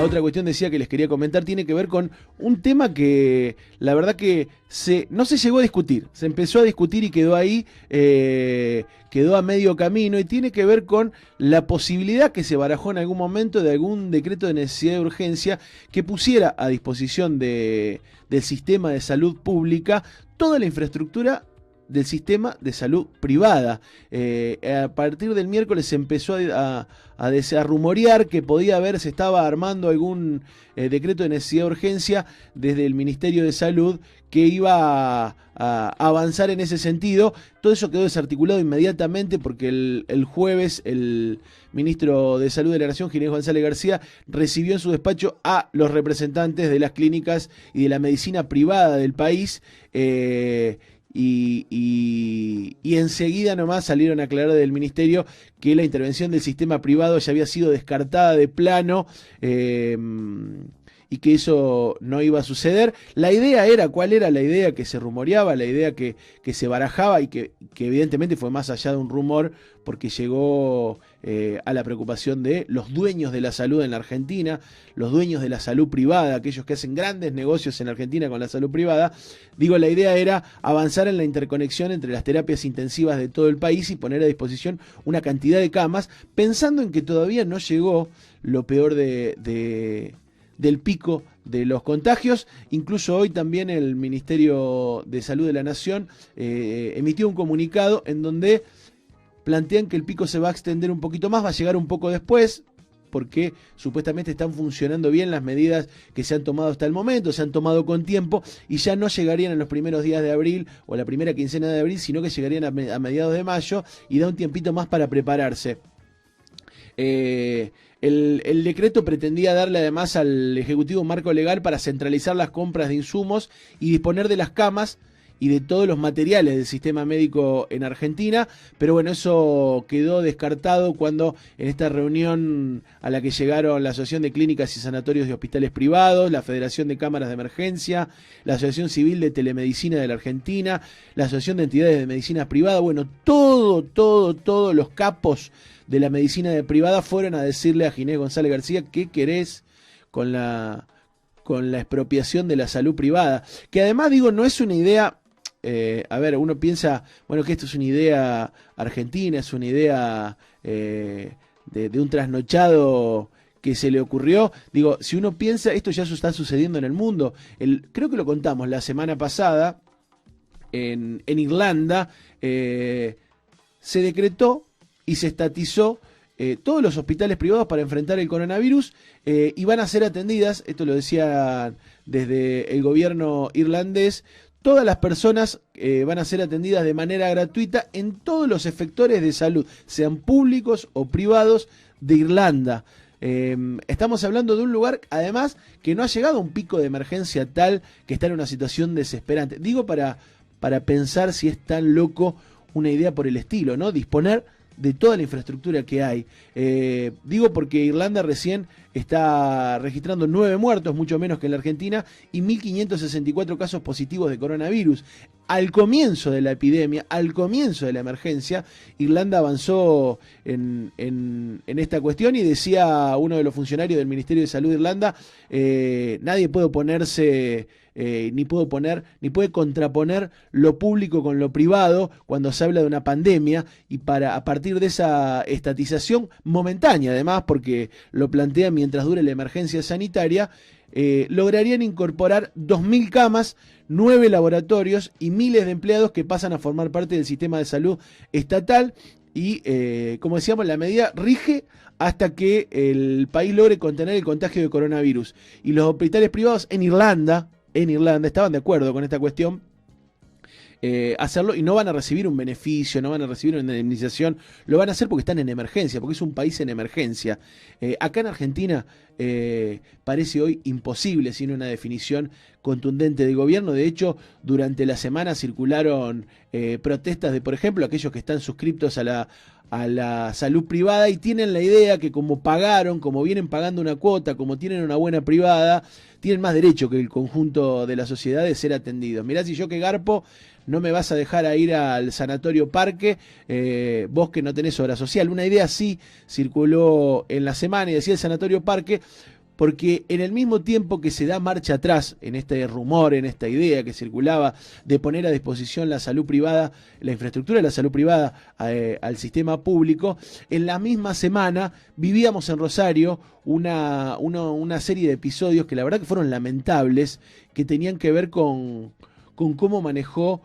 la otra cuestión decía que les quería comentar tiene que ver con un tema que la verdad que no se llegó a discutir, se empezó a discutir y quedó ahí, quedó a medio camino, y tiene que ver con la posibilidad que se barajó en algún momento de algún decreto de necesidad de urgencia que pusiera a disposición del sistema de salud pública toda la infraestructura del sistema de salud privada. A partir del miércoles se empezó a rumorear que podía haber, se estaba armando algún decreto de necesidad de urgencia desde el Ministerio de Salud que iba a avanzar en ese sentido. Todo eso quedó desarticulado inmediatamente porque el jueves el ministro de Salud de la Nación, Ginés González García, recibió en su despacho a los representantes de las clínicas y de la medicina privada del país, y enseguida nomás salieron a aclarar del ministerio que la intervención del sistema privado ya había sido descartada de plano, y que eso no iba a suceder. La idea era, ¿cuál era la idea que se rumoreaba? La idea que se barajaba y que evidentemente fue más allá de un rumor, porque llegó a la preocupación de los dueños de la salud en la Argentina, los dueños de la salud privada, aquellos que hacen grandes negocios en Argentina con la salud privada. Digo, la idea era avanzar en la interconexión entre las terapias intensivas de todo el país y poner a disposición una cantidad de camas, pensando en que todavía no llegó lo peor del pico de los contagios. Incluso hoy también el Ministerio de Salud de la Nación emitió un comunicado en donde plantean que el pico se va a extender un poquito más, va a llegar un poco después, porque supuestamente están funcionando bien las medidas que se han tomado hasta el momento, se han tomado con tiempo y ya no llegarían en los primeros días de abril o la primera quincena de abril, sino que llegarían a mediados de mayo, y da un tiempito más para prepararse. El decreto pretendía darle además al Ejecutivo un marco legal para centralizar las compras de insumos y disponer de las camas y de todos los materiales del sistema médico en Argentina, pero bueno, eso quedó descartado cuando en esta reunión a la que llegaron la Asociación de Clínicas y Sanatorios de Hospitales Privados, la Federación de Cámaras de Emergencia, la Asociación Civil de Telemedicina de la Argentina, la Asociación de Entidades de Medicina Privada, bueno, todos los capos de la medicina privada fueron a decirle a Ginés González García: ¿qué querés con la expropiación de la salud privada? Que además, digo, no es una idea, a ver, uno piensa, bueno, que esto es una idea argentina, es una idea de un trasnochado que se le ocurrió. Digo, si uno piensa, esto ya está sucediendo en el mundo. Creo que lo contamos la semana pasada, en Irlanda, se decretó y se estatizó todos los hospitales privados para enfrentar el coronavirus, y van a ser atendidas, esto lo decía desde el gobierno irlandés, todas las personas van a ser atendidas de manera gratuita en todos los efectores de salud, sean públicos o privados, de Irlanda. Estamos hablando de un lugar, además, que no ha llegado a un pico de emergencia tal que está en una situación desesperante. Digo, para pensar si es tan loco una idea por el estilo, ¿no? Disponer de toda la infraestructura que hay. Digo porque Irlanda recién está registrando 9 muertos, mucho menos que en la Argentina, y 1.564 casos positivos de coronavirus. Al comienzo de la epidemia, al comienzo de la emergencia, Irlanda avanzó en esta cuestión, y decía uno de los funcionarios del Ministerio de Salud de Irlanda: nadie puede oponerse, ni puede contraponer lo público con lo privado cuando se habla de una pandemia, y a partir de esa estatización momentánea, además, porque lo plantea mientras dure la emergencia sanitaria, lograrían incorporar 2.000 camas, 9 laboratorios y miles de empleados que pasan a formar parte del sistema de salud estatal. Y como decíamos, la medida rige hasta que el país logre contener el contagio de coronavirus. Y los hospitales privados en Irlanda estaban de acuerdo con esta cuestión, hacerlo, y no van a recibir un beneficio, no van a recibir una indemnización, lo van a hacer porque están en emergencia, porque es un país en emergencia. Acá en Argentina parece hoy imposible sin una definición contundente del gobierno. De hecho, durante la semana circularon protestas de, por ejemplo, aquellos que están suscriptos a la salud privada y tienen la idea que como vienen pagando una cuota, como tienen una buena privada, tienen más derecho que el conjunto de la sociedad de ser atendidos. Mirá, si yo que garpo no me vas a dejar a ir al Sanatorio Parque, vos que no tenés obra social. Una idea así circuló en la semana, y decía el Sanatorio Parque: porque en el mismo tiempo que se da marcha atrás en este rumor, en esta idea que circulaba de poner a disposición la salud privada, la infraestructura de la salud privada al sistema público, en la misma semana vivíamos en Rosario una serie de episodios que la verdad que fueron lamentables, que tenían que ver con cómo manejó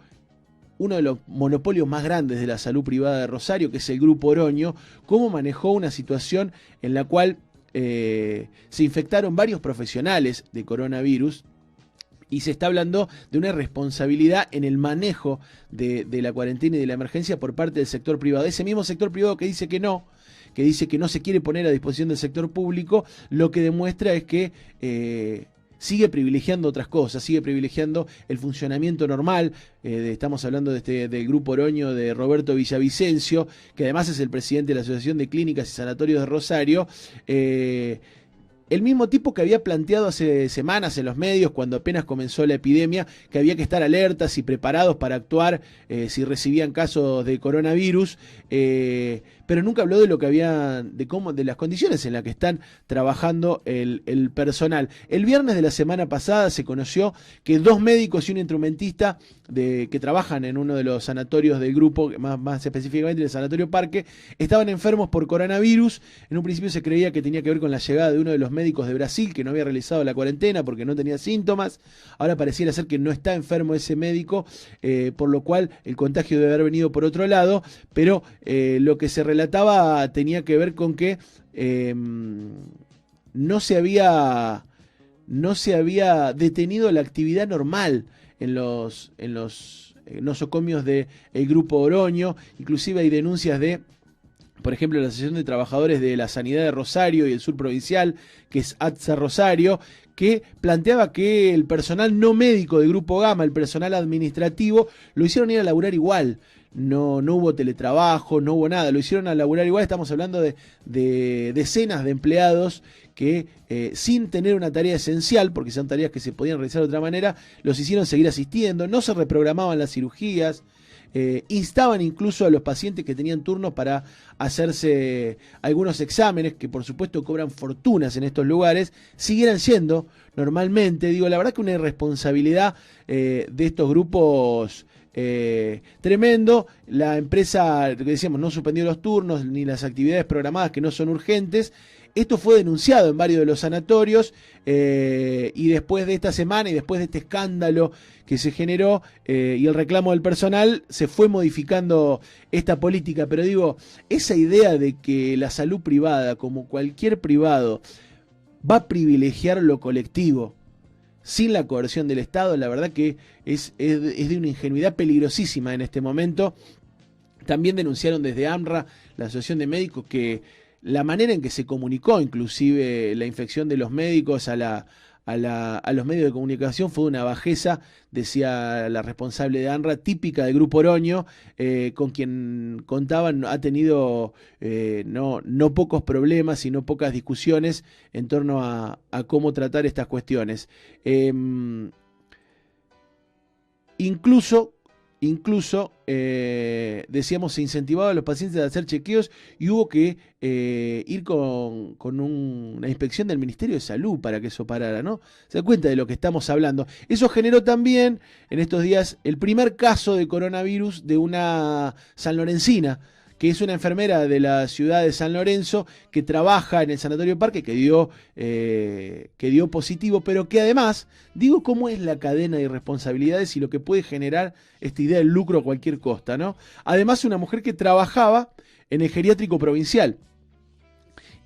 uno de los monopolios más grandes de la salud privada de Rosario, que es el Grupo Oroño, cómo manejó una situación en la cual se infectaron varios profesionales de coronavirus, y se está hablando de una responsabilidad en el manejo de la cuarentena y de la emergencia por parte del sector privado. Ese mismo sector privado que dice que no se quiere poner a disposición del sector público, lo que demuestra es que sigue privilegiando otras cosas, sigue privilegiando el funcionamiento normal. Estamos hablando del Grupo Oroño de Roberto Villavicencio, que además es el presidente de la Asociación de Clínicas y Sanatorios de Rosario. El mismo tipo que había planteado hace semanas en los medios, cuando apenas comenzó la epidemia, que había que estar alertas y preparados para actuar si recibían casos de coronavirus, pero nunca habló de lo que había, de las condiciones en las que están trabajando el personal. El viernes de la semana pasada se conoció que 2 médicos y un instrumentista que trabajan en uno de los sanatorios del grupo, más específicamente el Sanatorio Parque, estaban enfermos por coronavirus. En un principio se creía que tenía que ver con la llegada de uno de los médicos de Brasil, que no había realizado la cuarentena porque no tenía síntomas. Ahora pareciera ser que no está enfermo ese médico, por lo cual el contagio debe haber venido por otro lado, pero lo que se relataba tenía que ver con que no se había detenido la actividad normal en los nosocomios del Grupo Oroño. Inclusive hay denuncias de, por ejemplo, la Asociación de Trabajadores de la Sanidad de Rosario y el Sur Provincial, que es ATSA Rosario, que planteaba que el personal no médico del Grupo Gama, el personal administrativo, lo hicieron ir a laburar igual. No hubo teletrabajo, no hubo nada, lo hicieron a laburar igual. Estamos hablando de decenas de empleados que sin tener una tarea esencial, porque son tareas que se podían realizar de otra manera, los hicieron seguir asistiendo, no se reprogramaban las cirugías. Instaban incluso a los pacientes que tenían turnos para hacerse algunos exámenes, que por supuesto cobran fortunas en estos lugares, siguieran yendo normalmente. Digo, la verdad que una irresponsabilidad de estos grupos tremendo. La empresa, que decíamos, no suspendió los turnos ni las actividades programadas que no son urgentes. Esto fue denunciado en varios de los sanatorios, y después de esta semana y después de este escándalo que se generó y el reclamo del personal, se fue modificando esta política. Pero digo, esa idea de que la salud privada, como cualquier privado, va a privilegiar lo colectivo sin la coerción del Estado, la verdad que es de una ingenuidad peligrosísima en este momento. También denunciaron desde AMRA, la Asociación de Médicos, que la manera en que se comunicó inclusive la infección de los médicos a los medios de comunicación fue una bajeza, decía la responsable de ANRA, típica del Grupo Oroño, con quien contaban, ha tenido no pocos problemas y no pocas discusiones en torno a cómo tratar estas cuestiones. Incluso decíamos, se incentivaba a los pacientes a hacer chequeos y hubo que ir con una inspección del Ministerio de Salud para que eso parara, ¿no? Se da cuenta de lo que estamos hablando. Eso generó también en estos días el primer caso de coronavirus de una sanlorencina, que es una enfermera de la ciudad de San Lorenzo, que trabaja en el Sanatorio Parque, que dio positivo, pero que además, digo, cómo es la cadena de irresponsabilidades y lo que puede generar esta idea del lucro a cualquier costa, ¿no? Además, una mujer que trabajaba en el geriátrico provincial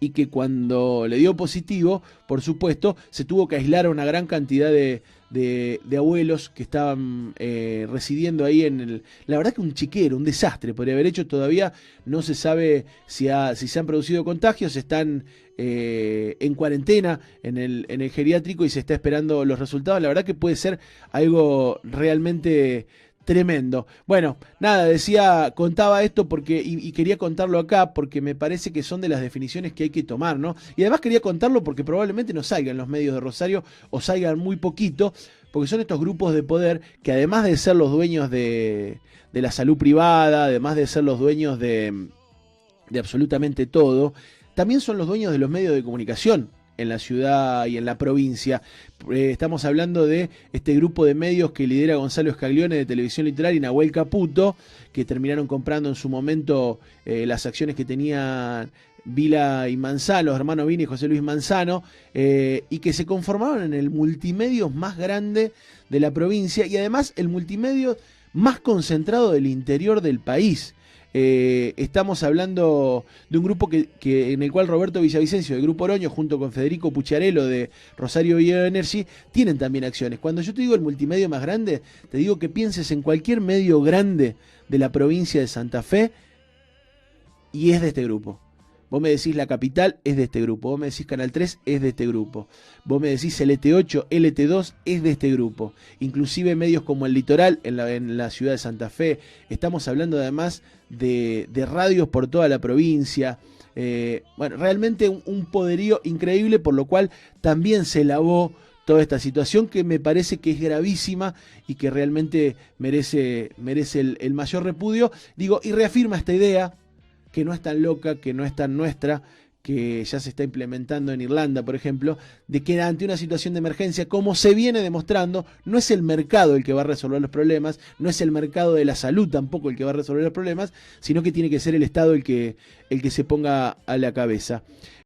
y que cuando le dio positivo, por supuesto, se tuvo que aislar a una gran cantidad de abuelos que estaban residiendo ahí la verdad que un chiquero, un desastre podría haber hecho. Todavía no se sabe si se han producido contagios. Están en cuarentena en el geriátrico y se está esperando los resultados. La verdad que puede ser algo realmente tremendo. Bueno, nada, contaba esto porque y quería contarlo acá porque me parece que son de las definiciones que hay que tomar, ¿no? Y además quería contarlo porque probablemente no salgan los medios de Rosario o salgan muy poquito, porque son estos grupos de poder que, además de ser los dueños de la salud privada, además de ser los dueños de absolutamente todo, también son los dueños de los medios de comunicación en la ciudad y en la provincia. Estamos hablando de este grupo de medios que lidera Gonzalo Scaglione de Televisión Litoral y Nahuel Caputo, que terminaron comprando en su momento las acciones que tenían Vila y Manzano, los hermanos Vini y José Luis Manzano, y que se conformaron en el multimedio más grande de la provincia y además el multimedio más concentrado del interior del país. Estamos hablando de un grupo en el cual Roberto Villavicencio del Grupo Oroño junto con Federico Pucciarello de Rosario Bioenergy tienen también acciones. Cuando yo te digo el multimedio más grande, te digo que pienses en cualquier medio grande de la provincia de Santa Fe y es de este grupo. Vos me decís La Capital, es de este grupo. Vos me decís Canal 3, es de este grupo. Vos me decís LT8, LT2, es de este grupo. Inclusive medios como El Litoral, en la ciudad de Santa Fe. Estamos hablando además de radios por toda la provincia. Bueno, realmente un poderío increíble, por lo cual también se lavó toda esta situación que me parece que es gravísima y que realmente merece el mayor repudio. Digo, y reafirma esta idea que no es tan loca, que no es tan nuestra, que ya se está implementando en Irlanda, por ejemplo, de que ante una situación de emergencia, como se viene demostrando, no es el mercado el que va a resolver los problemas, no es el mercado de la salud tampoco el que va a resolver los problemas, sino que tiene que ser el Estado el que se ponga a la cabeza.